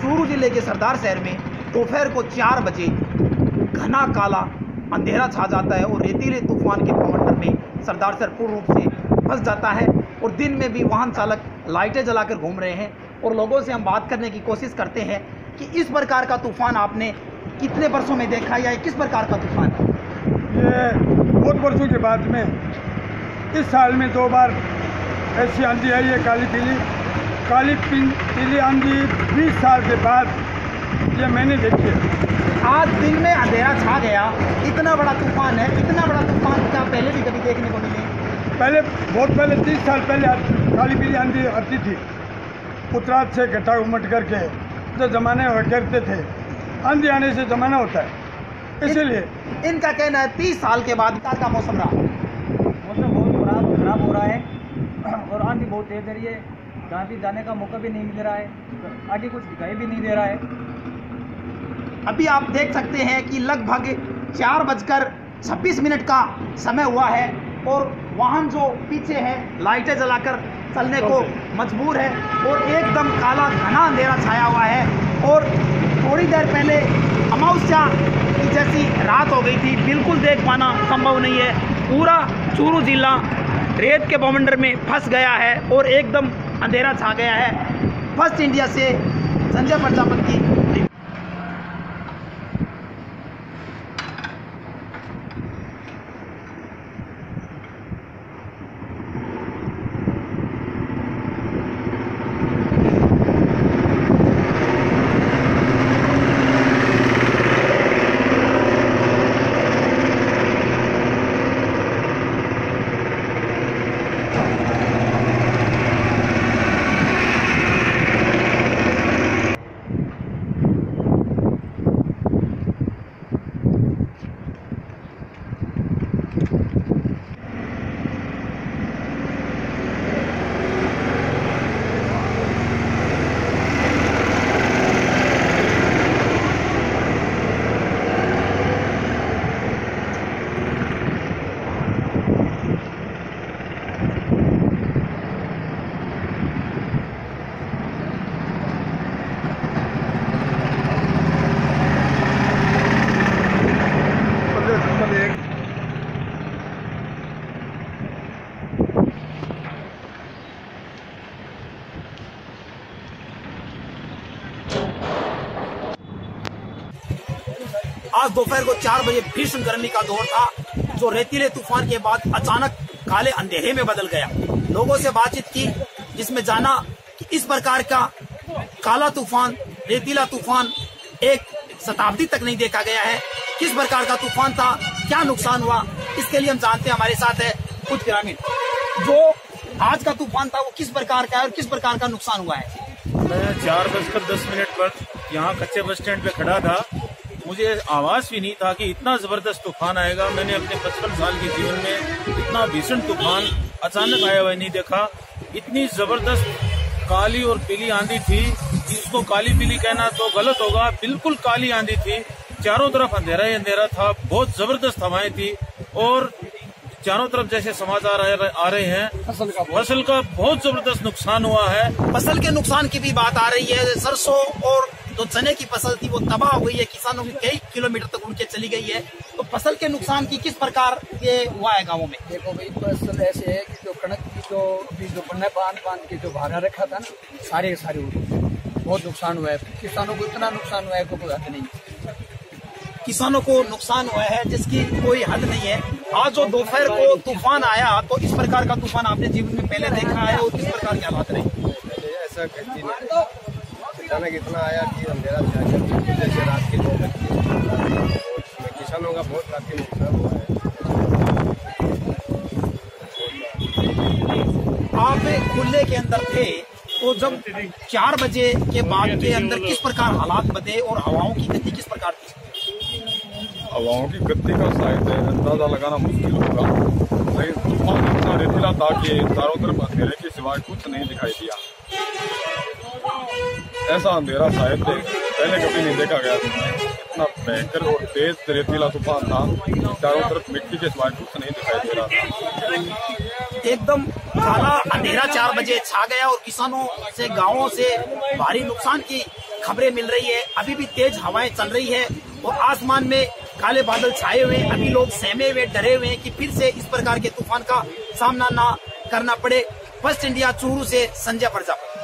चूरू जिले के सरदार शहर में दोपहर को 4 बजे घना काला अंधेरा छा जाता है और रेतीले तूफान के बवंडर में सरदार शहर पूर्ण रूप से फंस जाता है। और दिन में भी वाहन चालक लाइटें जलाकर घूम रहे हैं। और लोगों से हम बात करने की कोशिश करते हैं कि इस प्रकार का तूफान आपने कितने वर्षों में देखा या किस प्रकार का तूफान है? ये बहुत वर्षों के बाद में इस साल में 2 बार ऐसी आंधी आई है, काली पीली आंधी 20 साल के बाद ये मैंने देखी है। आज दिन में अंधेरा छा गया, इतना बड़ा तूफान है, इतना बड़ा तूफान क्या पहले भी कभी देखने को मिले? पहले बहुत पहले 30 साल पहले काली पीली आंधी आती थी, उत्तरायण से घटा उमट करके जो जमाने करते थे। आंधी आने से जमाना होता है, इसीलिए इनका कहना है 30 साल के बाद का मौसम रहा, मौसम बहुत खराब हो रहा है और आंधी बहुत तेज है। ये जहाँ भी जाने का मौका भी नहीं मिल रहा है, आगे कुछ दिखाई भी नहीं दे रहा है। अभी आप देख सकते हैं कि लगभग 4:26 का समय हुआ है और वाहन जो पीछे है लाइटें जलाकर चलने को मजबूर है और एकदम काला घना अंधेरा छाया हुआ है। और थोड़ी देर पहले अमावस्या की जैसी रात हो गई थी, बिल्कुल देख पाना संभव नहीं है। पूरा चूरू जिला रेत के बवंडर में फंस गया है और एकदम अंधेरा छा गया है। फर्स्ट इंडिया से संजय प्रजापति। आज दोपहर को 4 बजे भीषण गर्मी का दौर था, जो रेतीले तूफान के बाद अचानक काले अंधेरे में बदल गया। लोगों से बातचीत की, जिसमें जाना कि इस प्रकार का काला तूफान, रेतीला तूफान एक शताब्दी तक नहीं देखा गया है। किस प्रकार का तूफान था, क्या नुकसान हुआ, इसके लिए हम जानते हैं। हमारे साथ है कुछ ग्रामीण। जो आज का तूफान था वो किस प्रकार का है और किस प्रकार का नुकसान हुआ है? मैं 4:10 पर यहाँ कच्चे बस स्टैंड पे खड़ा था। मुझे आवाज भी नहीं था कि इतना जबरदस्त तूफान आएगा। मैंने अपने 55 साल के जीवन में इतना भीषण तूफान अचानक आया हुआ नहीं देखा। इतनी जबरदस्त काली और पीली आंधी थी, इसको काली पीली कहना तो गलत होगा, बिल्कुल काली आंधी थी। चारों तरफ अंधेरा ही अंधेरा था, बहुत जबरदस्त हवाएं थी और चारों तरफ जैसे समाचार आ रहे हैं फसल का बहुत जबरदस्त नुकसान हुआ है। फसल के नुकसान की भी बात आ रही है। सरसों और जो चने की फसल थी वो तबाह हो गई है, किसानों की कई किलोमीटर तक उनके चली गई है। तो फसल के नुकसान की किस प्रकार ये हुआ है गाँवों में? देखो भाई, फसल ऐसे है कि जो कणक की जो बांध के जो भागा रखा था ना, सारे बहुत नुकसान हुआ है। किसानों को इतना नुकसान हुआ है कोई बात नहीं। किसानों को नुकसान हुआ है जिसकी कोई हद नहीं है। आज जो दोपहर को तूफान आया, तो इस प्रकार का तूफान आपने जीवन में पहले देखा है और किस प्रकार की हालात रही? ऐसा कहती नहीं, अचानक इतना आया कि अंधेरा छा गया, जैसे रात के 2 बजे। किसानों का बहुत काफी नुकसान हुआ है। आप खुले के अंदर थे, तो जब 4 बजे के बाद के अंदर किस प्रकार हालात बदले और हवाओं की गति किस प्रकार थी? हवाओं की गति का शायद अंदाजा लगाना मुश्किल होगा, लेकिन तूफान इतना रेतीला था कि चारों तरफ अंधेरे के सिवाय कुछ नहीं दिखाई दिया। ऐसा अंधेरा शायद पहले कभी नहीं देखा गया था। इतना भयंकर और तेज रेतीला तूफान था, चारों तरफ मिट्टी के सिवाय कुछ नहीं दिखाई दे रहा था। एकदम काला अंधेरा 4 बजे छा गया और किसानों से, गांवों से भारी नुकसान की खबरें मिल रही है। अभी भी तेज हवाएं चल रही है और आसमान में काले बादल छाए हुए हैं। अभी लोग सहमे हुए, डरे हुए हैं कि फिर से इस प्रकार के तूफान का सामना ना करना पड़े। फर्स्ट इंडिया चूरू से संजय प्रजापति।